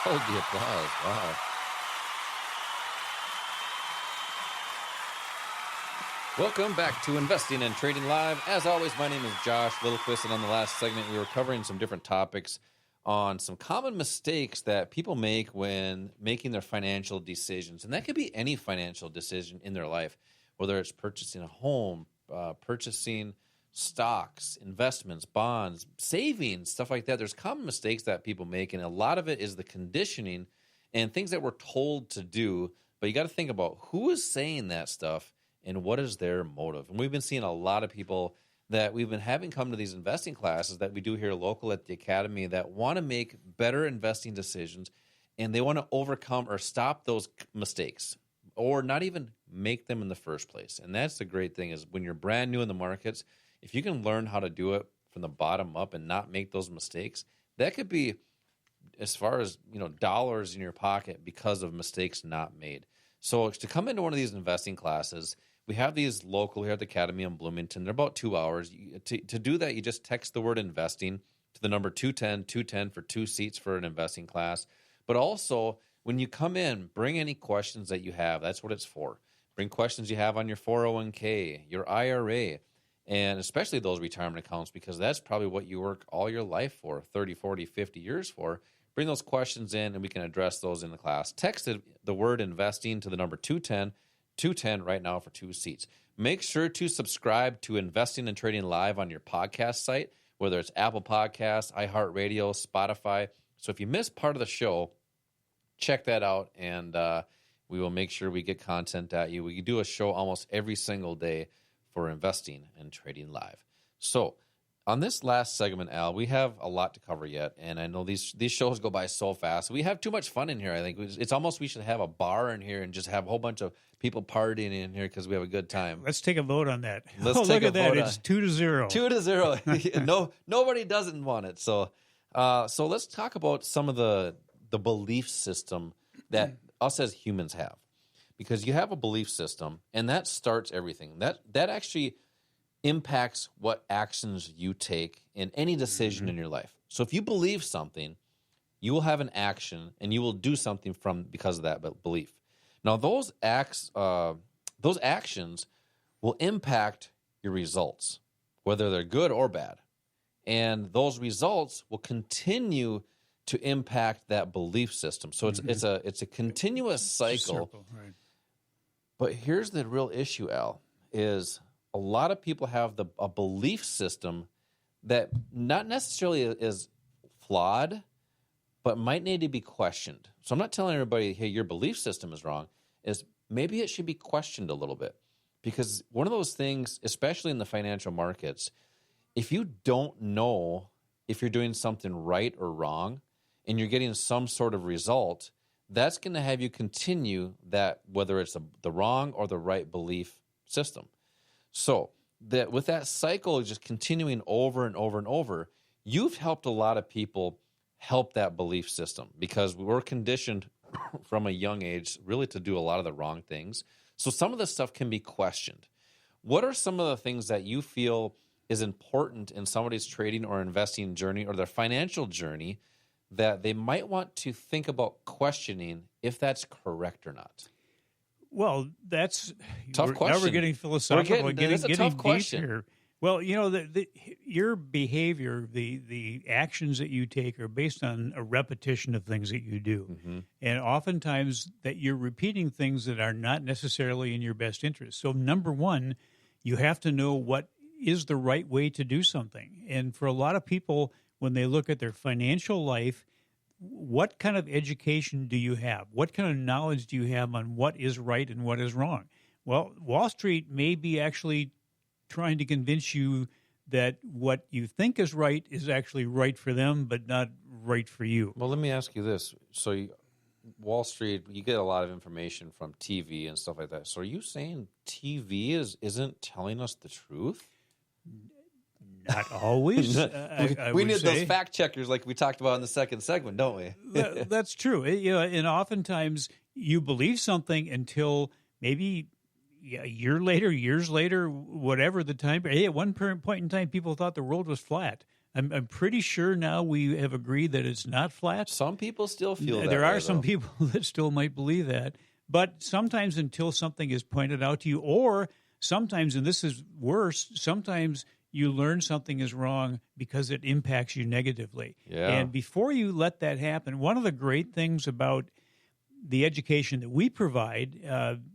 Hold the applause. Wow. Welcome back to Investing and Trading Live. As always, my name is Josh Littlequist, and on the last segment, we were covering some different topics on some common mistakes that people make when making their financial decisions. And that could be any financial decision in their life, whether it's purchasing a home, purchasing stocks, investments, bonds, savings, stuff like that. There's common mistakes that people make, and a lot of it is the conditioning and things that we're told to do. But you got to think about who is saying that stuff and what is their motive. And we've been seeing a lot of people that we've been having come to these investing classes that we do here local at the Academy that want to make better investing decisions, and they want to overcome or stop those mistakes or not even make them in the first place. And that's the great thing is when you're brand new in the markets, if you can learn how to do it from the bottom up and not make those mistakes, that could be as far as, dollars in your pocket because of mistakes not made. So to come into one of these investing classes, we have these local here at the Academy in Bloomington. They're about 2 hours. To do that, you just text the word investing to the number 210 for 2 seats for an investing class. But also, when you come in, bring any questions that you have. That's what it's for. Bring questions you have on your 401k, your IRA, and especially those retirement accounts, because that's probably what you work all your life for, 30, 40, 50 years for. Bring those questions in, and we can address those in the class. Text the word investing to the number 210 right now for 2 seats. Make sure to subscribe to Investing and Trading Live on your podcast site, whether it's Apple Podcasts, iHeartRadio, Spotify. So if you miss part of the show, check that out, and we will make sure we get content at you. We do a show almost every single day for Investing and Trading Live. So on this last segment, Al, we have a lot to cover yet, and I know these shows go by so fast. We have too much fun in here, I think. It's almost we should have a bar in here and just have a whole bunch of people partying in here because we have a good time. Let's take a vote on that. Look at that. It's 2-0. 2-0. No, nobody doesn't want it. So let's talk about some of the belief system that us as humans have. Because you have a belief system, and that starts everything. That actually impacts what actions you take in any decision in your life. So if you believe something, you will have an action, and you will do something because of that belief. Now, those actions will impact your results, whether they're good or bad. And those results will continue to impact that belief system. So it's a continuous cycle. Right. But here's the real issue, Al, is a lot of people have a belief system that not necessarily is flawed, but might need to be questioned. So I'm not telling everybody, hey, your belief system is wrong, is maybe it should be questioned a little bit. Because one of those things, especially in the financial markets, if you don't know if you're doing something right or wrong, and you're getting some sort of result, that's going to have you continue that, whether it's the wrong or the right belief system. So that with that cycle just continuing over and over and over, you've helped a lot of people help that belief system because we're conditioned from a young age really to do a lot of the wrong things. So some of this stuff can be questioned. What are some of the things that you feel is important in somebody's trading or investing journey or their financial journey that they might want to think about questioning if that's correct or not? Well, that's tough question. Now we're getting philosophical. It's a tough question. Here. Well, your behavior, the actions that you take are based on a repetition of things that you do. Mm-hmm. And oftentimes that you're repeating things that are not necessarily in your best interest. So number one, you have to know what is the right way to do something. And for a lot of people, when they look at their financial life, what kind of education do you have? What kind of knowledge do you have on what is right and what is wrong? Well, Wall Street may be actually trying to convince you that what you think is right is actually right for them, but not right for you. Well, let me ask you this. So Wall Street, you get a lot of information from TV and stuff like that. So are you saying TV isn't telling us the truth? Not always. We need those fact checkers like we talked about in the second segment, don't we? That's true. And oftentimes you believe something until maybe a year later, years later, whatever the time. Hey, at one point in time, people thought the world was flat. I'm pretty sure now we have agreed that it's not flat. Some people still feel that There way, are some though. people that still might believe that. But sometimes until something is pointed out to you, or sometimes, and this is worse, sometimes you learn something is wrong because it impacts you negatively. Yeah. And before you let that happen, one of the great things about the education that we provide,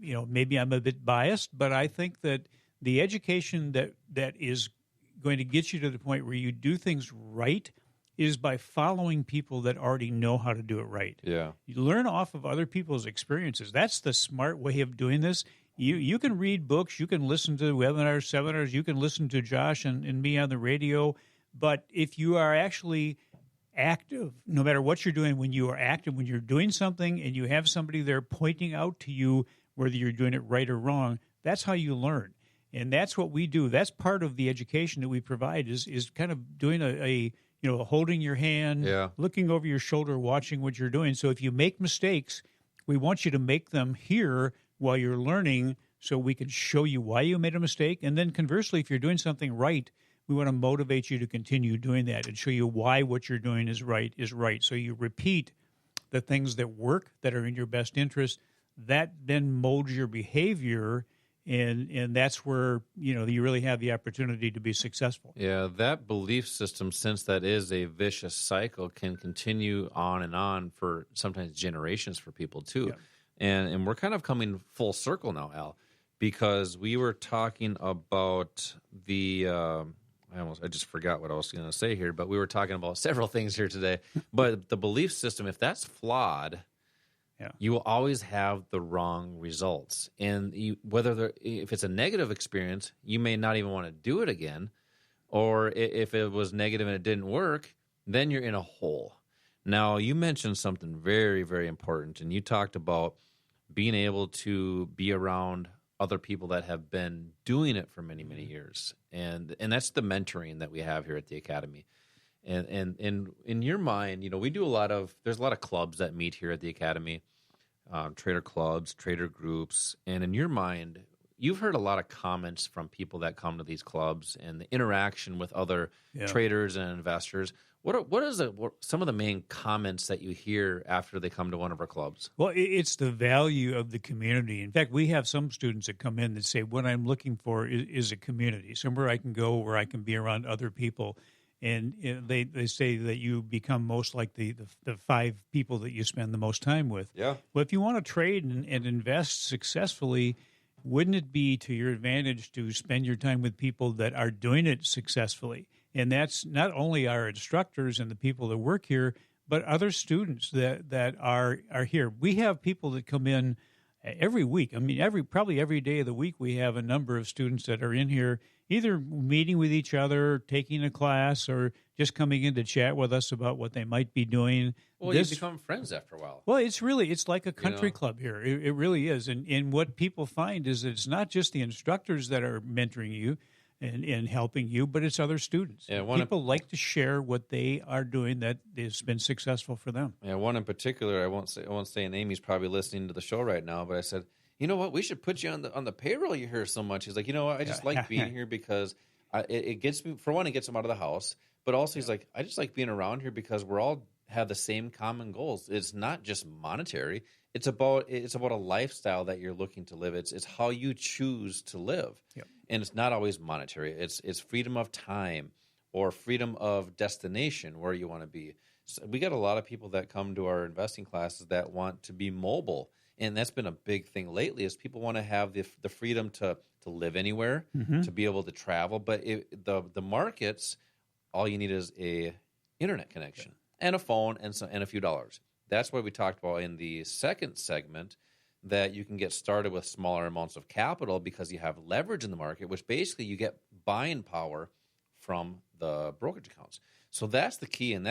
maybe I'm a bit biased, but I think that the education that is going to get you to the point where you do things right is by following people that already know how to do it right. Yeah. You learn off of other people's experiences. That's the smart way of doing this. You can read books, you can listen to webinars, seminars, you can listen to Josh and me on the radio, but if you are actually active, no matter what you're doing, when you are active, when you're doing something and you have somebody there pointing out to you whether you're doing it right or wrong, that's how you learn. And that's what we do. That's part of the education that we provide is kind of doing a holding your hand, looking over your shoulder, watching what you're doing. So if you make mistakes, we want you to make them here while you're learning so we can show you why you made a mistake. And then conversely, if you're doing something right, we want to motivate you to continue doing that and show you why what you're doing is right. So you repeat the things that work, that are in your best interest. That then molds your behavior, and that's where you really have the opportunity to be successful. Yeah, that belief system, since that is a vicious cycle, can continue on and on for sometimes generations for people too. Yeah. And we're kind of coming full circle now, Al, because we were talking about the I just forgot what I was going to say here, but we were talking about several things here today. But the belief system, if that's flawed, you will always have the wrong results. And if it's a negative experience, you may not even want to do it again. Or if it was negative and it didn't work, then you're in a hole. Now, you mentioned something very, very important, and you talked about being able to be around other people that have been doing it for many, many years. And that's the mentoring that we have here at the Academy. And in your mind, we do there's a lot of clubs that meet here at the Academy, trader clubs, trader groups. And in your mind, you've heard a lot of comments from people that come to these clubs and the interaction with other traders and investors. What are some of the main comments that you hear after they come to one of our clubs? Well, it's the value of the community. In fact, we have some students that come in that say, what I'm looking for is a community, somewhere I can go where I can be around other people. And they say that you become most like the 5 people that you spend the most time with. Yeah. Well, if you want to trade and invest successfully, wouldn't it be to your advantage to spend your time with people that are doing it successfully? And that's not only our instructors and the people that work here, but other students that are here. We have people that come in every week. I mean, probably every day of the week, we have a number of students that are in here, either meeting with each other, taking a class, or just coming in to chat with us about what they might be doing. Well, you become friends after a while. Well, it's like a country club here. It really is. And what people find is that it's not just the instructors that are mentoring you and helping you, but it's other students. Yeah, people like to share what they are doing that has been successful for them. Yeah, one in particular, I won't say, and Amy's probably listening to the show right now, but I said, you know what, we should put you on the payroll. You hear so much. He's like, I just like being here because it gets me. For one, it gets him out of the house, but also he's like, I just like being around here because we're all have the same common goals. It's not just monetary. It's about a lifestyle that you're looking to live. It's how you choose to live. Yep. And it's not always monetary. It's freedom of time or freedom of destination where you want to be. So we got a lot of people that come to our investing classes that want to be mobile. And that's been a big thing lately is people want to have the freedom to live anywhere, to be able to travel. But the markets, all you need is a internet connection and a phone and a few dollars. That's what we talked about in the second segment, that you can get started with smaller amounts of capital because you have leverage in the market, which basically you get buying power from the brokerage accounts. So that's the key, and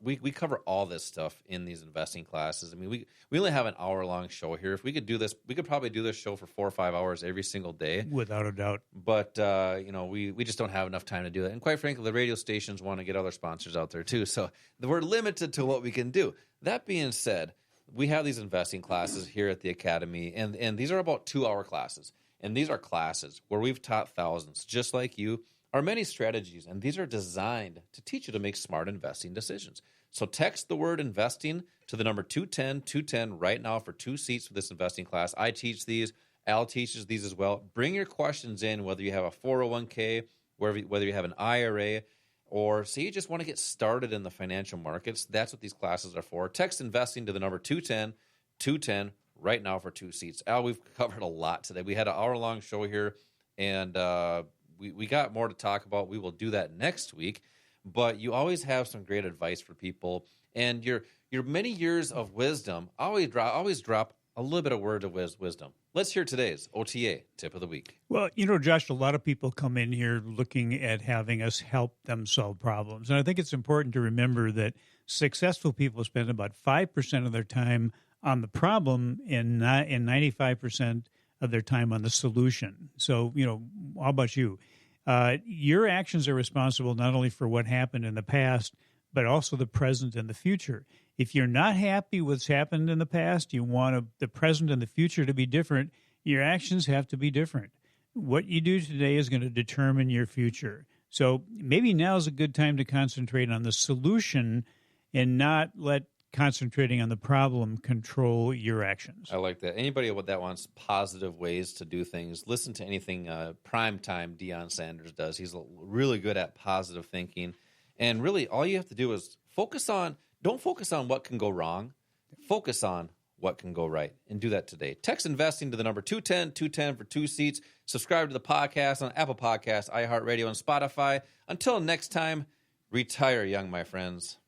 we cover all this stuff in these investing classes. I mean, we only have an hour-long show here. If we could do this, we could probably do this show for 4 or 5 hours every single day. Without a doubt. But, we just don't have enough time to do that. And quite frankly, the radio stations want to get other sponsors out there too. So we're limited to what we can do. That being said, we have these investing classes here at the Academy, and these are about 2-hour classes. And these are classes where we've taught thousands, just like you, are many strategies, and these are designed to teach you to make smart investing decisions. So text the word investing to the number 210 right now for 2 seats for this investing class. I teach these. Al teaches these as well. Bring your questions in, whether you have a 401k, whether you have an IRA, or say you just want to get started in the financial markets. That's what these classes are for. Text investing to the number 210 right now for 2 seats. Al, we've covered a lot today. We had an hour-long show here, and we got more to talk about. We will do that next week. But you always have some great advice for people, and your many years of wisdom always drop a little bit of word of wisdom. Let's hear today's OTA tip of the week. Well, Josh, a lot of people come in here looking at having us help them solve problems. And I think it's important to remember that successful people spend about 5% of their time on the problem and 95% of their time on the solution. So, how about you? Your actions are responsible not only for what happened in the past, but also the present and the future. If you're not happy with what's happened in the past, you want the present and the future to be different, your actions have to be different. What you do today is going to determine your future. So maybe now is a good time to concentrate on the solution and not let concentrating on the problem control your actions. I like that. Anybody that wants positive ways to do things, listen to anything primetime Deion Sanders does. He's really good at positive thinking. And really, all you have to do is don't focus on what can go wrong. Focus on what can go right, and do that today. Text investing to the number 210 for 2 seats. Subscribe to the podcast on Apple Podcasts, iHeartRadio, and Spotify. Until next time, retire young, my friends.